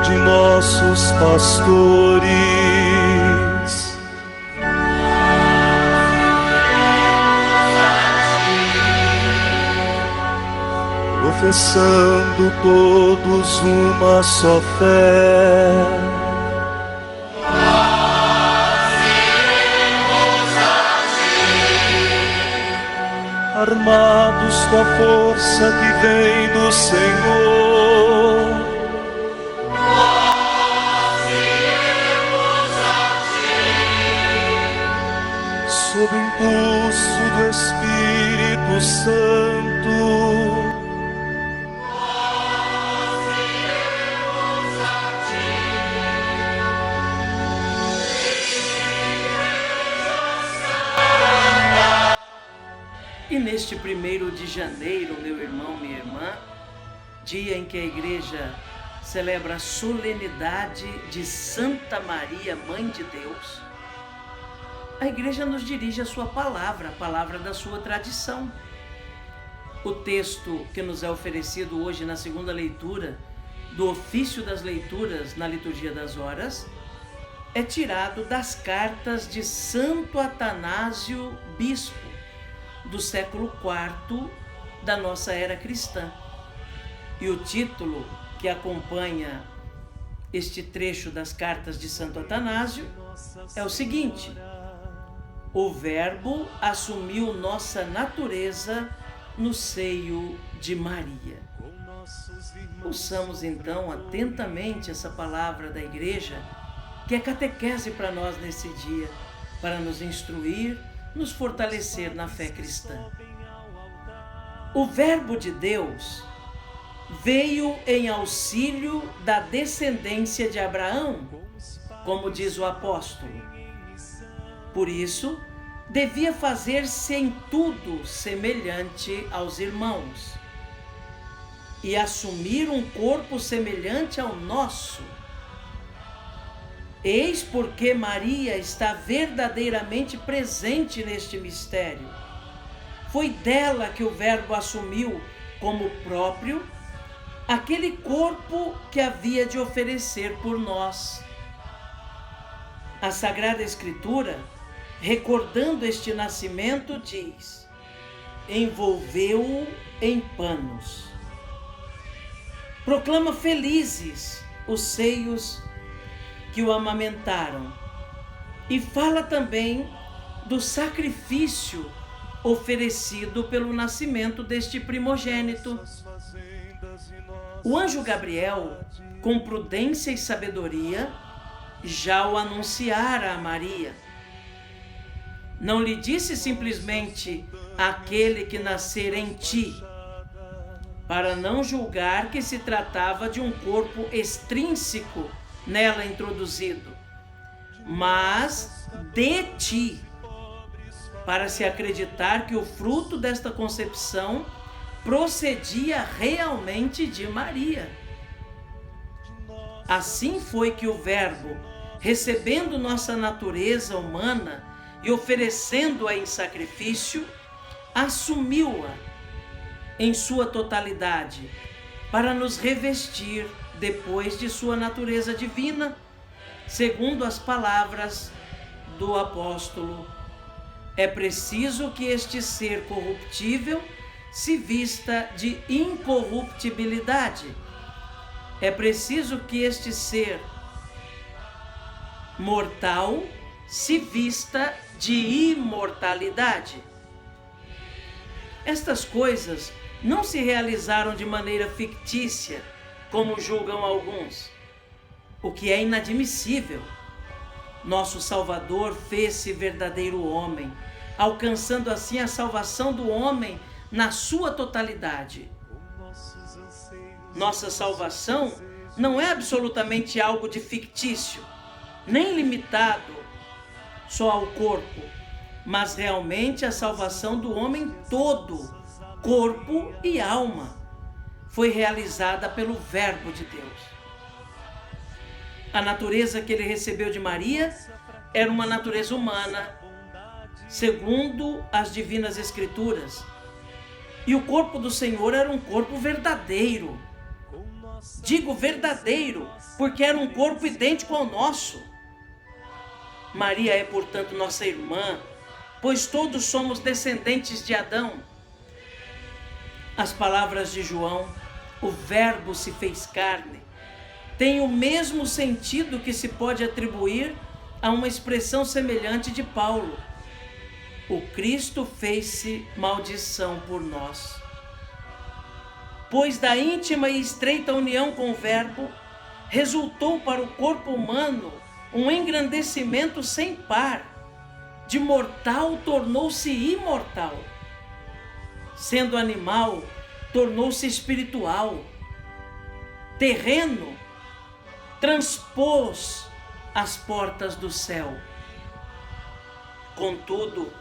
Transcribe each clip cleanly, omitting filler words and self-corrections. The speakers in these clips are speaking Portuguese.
de nossos pastores. Professando todos uma só fé, armados com a força que vem do Senhor, nós iremos a ti, sob impulso do Espírito Santo. Nós iremos a ti. E neste 1º de janeiro, meu irmão, minha irmã, dia em que a igreja celebra a solenidade de Santa Maria, Mãe de Deus, a igreja nos dirige a sua palavra, a palavra da sua tradição. O texto que nos é oferecido hoje na segunda leitura do ofício das leituras na liturgia das horas é tirado das cartas de Santo Atanásio, bispo, do século IV da nossa era cristã. E o título que acompanha este trecho das cartas de Santo Atanásio é o seguinte: o Verbo assumiu nossa natureza no seio de Maria. Ouçamos então atentamente essa palavra da igreja, que é catequese para nós nesse dia, para nos instruir, nos fortalecer na fé cristã. O Verbo de Deus veio em auxílio da descendência de Abraão, como diz o apóstolo. Por isso, devia fazer-se em tudo semelhante aos irmãos e assumir um corpo semelhante ao nosso. Eis porque Maria está verdadeiramente presente neste mistério. Foi dela que o Verbo assumiu como próprio aquele corpo que havia de oferecer por nós. A Sagrada Escritura, recordando este nascimento, diz: envolveu-o em panos. Proclama felizes os seios que o amamentaram, e fala também do sacrifício oferecido pelo nascimento deste primogênito. O anjo Gabriel, com prudência e sabedoria, já o anunciara a Maria. Não lhe disse simplesmente aquele que nascer em ti, para não julgar que se tratava de um corpo extrínseco nela introduzido, mas de ti, para se acreditar que o fruto desta concepção procedia realmente de Maria. Assim foi que o Verbo, recebendo nossa natureza humana e oferecendo-a em sacrifício, assumiu-a em sua totalidade, para nos revestir depois de sua natureza divina, segundo as palavras do apóstolo: é preciso que este ser corruptível se vista de incorruptibilidade. É preciso que este ser mortal se vista de imortalidade. Estas coisas não se realizaram de maneira fictícia, como julgam alguns, o que é inadmissível. Nosso Salvador fez-se verdadeiro homem, alcançando assim a salvação do homem na sua totalidade. Nossa salvação não é absolutamente algo de fictício, nem limitado só ao corpo, mas realmente a salvação do homem todo, corpo e alma, foi realizada pelo Verbo de Deus. A natureza que ele recebeu de Maria era uma natureza humana, segundo as divinas Escrituras. E o corpo do Senhor era um corpo verdadeiro, Digo verdadeiro, porque era um corpo idêntico ao nosso. Maria é, portanto, nossa irmã, pois todos somos descendentes de Adão. As palavras de João, o Verbo se fez carne, têm o mesmo sentido que se pode atribuir a uma expressão semelhante de Paulo. O Cristo fez-se maldição por nós. Pois da íntima e estreita união com o Verbo, resultou para o corpo humano um engrandecimento sem par. De mortal tornou-se imortal. Sendo animal, tornou-se espiritual. Terreno, transpôs as portas do céu. Contudo,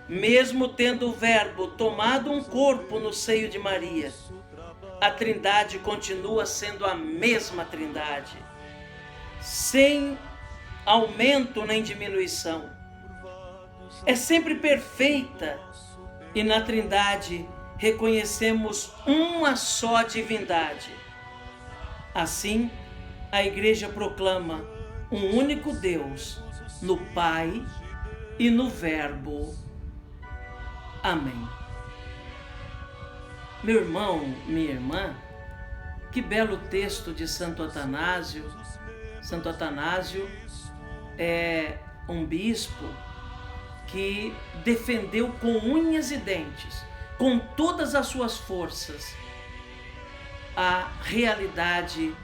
mesmo tendo o Verbo tomado um corpo no seio de Maria, a Trindade continua sendo a mesma Trindade, sem aumento nem diminuição. É sempre perfeita, e na Trindade reconhecemos uma só divindade. Assim, a Igreja proclama um único Deus no Pai e no Verbo. Amém. Meu irmão, minha irmã, que belo texto de Santo Atanásio. Santo Atanásio é um bispo que defendeu com unhas e dentes, com todas as suas forças, a realidade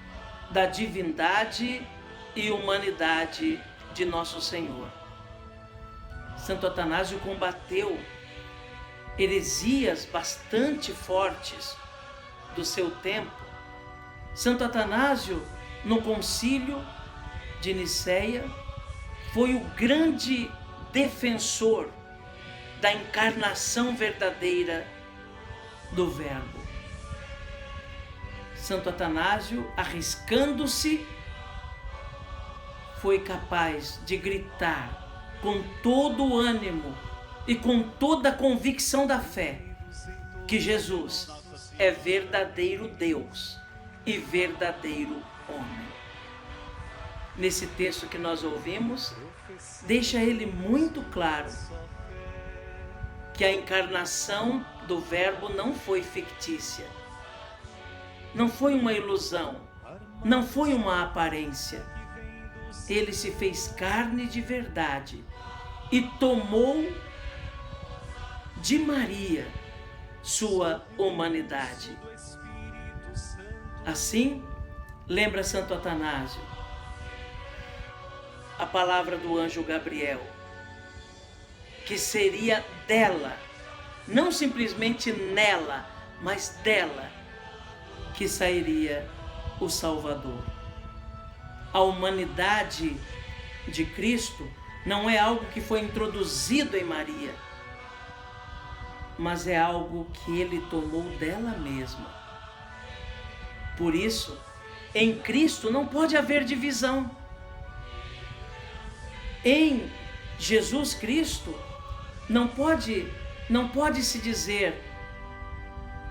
da divindade e humanidade de nosso Senhor. Santo Atanásio combateu heresias bastante fortes do seu tempo. Santo Atanásio, no concílio de Niceia, foi o grande defensor da encarnação verdadeira do Verbo. Santo Atanásio, arriscando-se, foi capaz de gritar com todo o ânimo e com toda a convicção da fé que Jesus é verdadeiro Deus e verdadeiro homem. Nesse texto que nós ouvimos, deixa ele muito claro que a encarnação do Verbo não foi fictícia, não foi uma ilusão, não foi uma aparência. Ele se fez carne de verdade e tomou de Maria sua humanidade. Assim, lembra Santo Atanásio a palavra do anjo Gabriel, que seria dela, não simplesmente nela, mas dela, que sairia o Salvador. A humanidade de Cristo não é algo que foi introduzido em Maria, mas é algo que ele tomou dela mesma. Por isso, em Cristo não pode haver divisão. Em Jesus Cristo não pode se dizer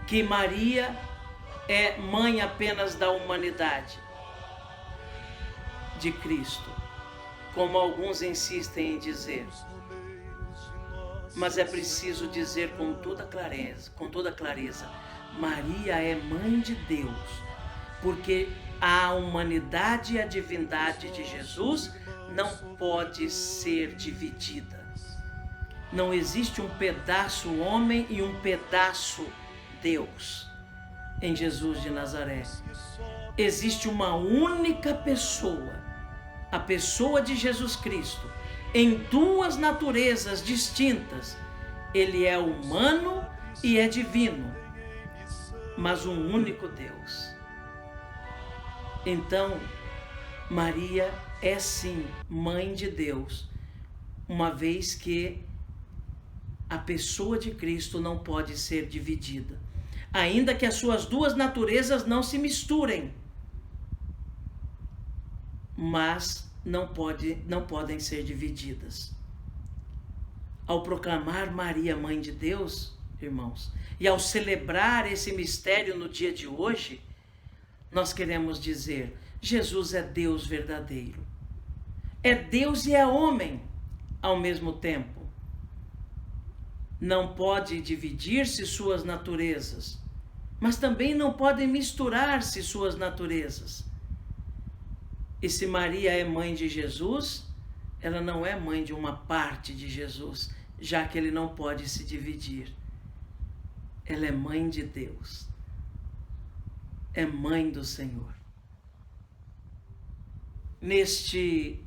que Maria é mãe apenas da humanidade de Cristo, como alguns insistem em dizer. Mas é preciso dizer com toda clareza, Maria é mãe de Deus, porque a humanidade e a divindade de Jesus não pode ser dividida. Não existe um pedaço homem e um pedaço Deus em Jesus de Nazaré. Existe uma única pessoa, a pessoa de Jesus Cristo, em duas naturezas distintas. Ele é humano e é divino, mas um único Deus. Então, Maria é sim mãe de Deus, uma vez que a pessoa de Cristo não pode ser dividida, ainda que as suas duas naturezas não se misturem, mas não podem ser divididas. Ao proclamar Maria mãe de Deus, irmãos, e ao celebrar esse mistério no dia de hoje, nós queremos dizer: Jesus é Deus verdadeiro. É Deus e é homem ao mesmo tempo. Não pode dividir-se suas naturezas, mas também não podem misturar-se suas naturezas. E se Maria é mãe de Jesus, ela não é mãe de uma parte de Jesus, já que ele não pode se dividir. Ela é mãe de Deus. É mãe do Senhor. Neste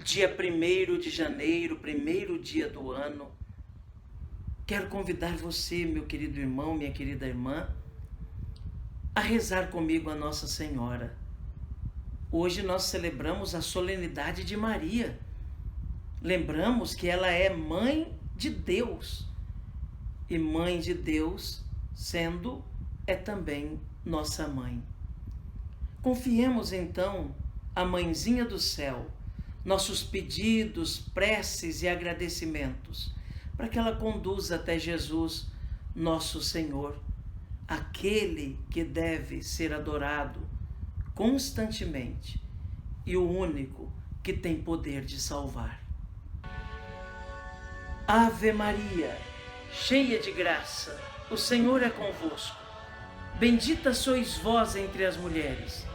dia 1º de janeiro, primeiro dia do ano, quero convidar você, meu querido irmão, minha querida irmã, a rezar comigo a Nossa Senhora. Hoje nós celebramos a solenidade de Maria. Lembramos que ela é mãe de Deus. E mãe de Deus, sendo, é também nossa mãe. Confiemos então à Mãezinha do Céu nossos pedidos, preces e agradecimentos, para que ela conduza até Jesus, nosso Senhor, aquele que deve ser adorado constantemente e o único que tem poder de salvar. Ave Maria, cheia de graça, o Senhor é convosco. Bendita sois vós entre as mulheres.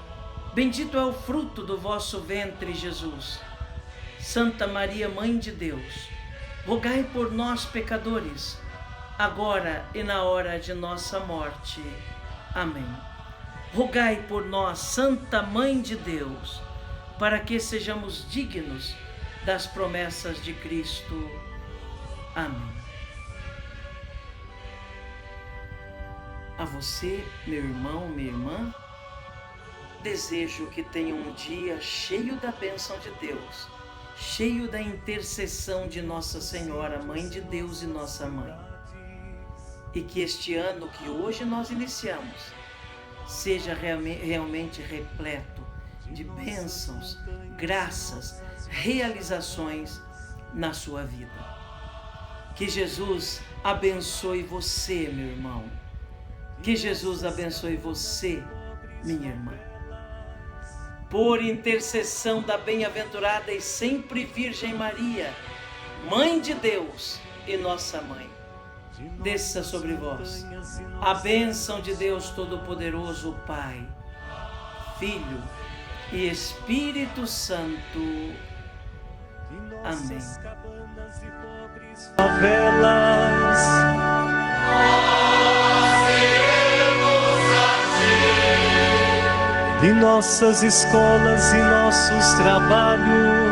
Bendito é o fruto do vosso ventre, Jesus. Santa Maria, Mãe de Deus, rogai por nós, pecadores, agora e na hora de nossa morte. Amém. Rogai por nós, Santa Mãe de Deus, para que sejamos dignos das promessas de Cristo. Amém. A você, meu irmão, minha irmã, desejo que tenha um dia cheio da bênção de Deus, cheio da intercessão de Nossa Senhora, Mãe de Deus e nossa Mãe. E que este ano que hoje nós iniciamos seja realmente repleto de bênçãos, graças, realizações na sua vida. Que Jesus abençoe você, meu irmão. Que Jesus abençoe você, minha irmã. Por intercessão da bem-aventurada e sempre Virgem Maria, Mãe de Deus e nossa Mãe, desça sobre vós a bênção de Deus Todo-Poderoso, Pai, Filho e Espírito Santo. Amém. De nossas escolas e nossos trabalhos,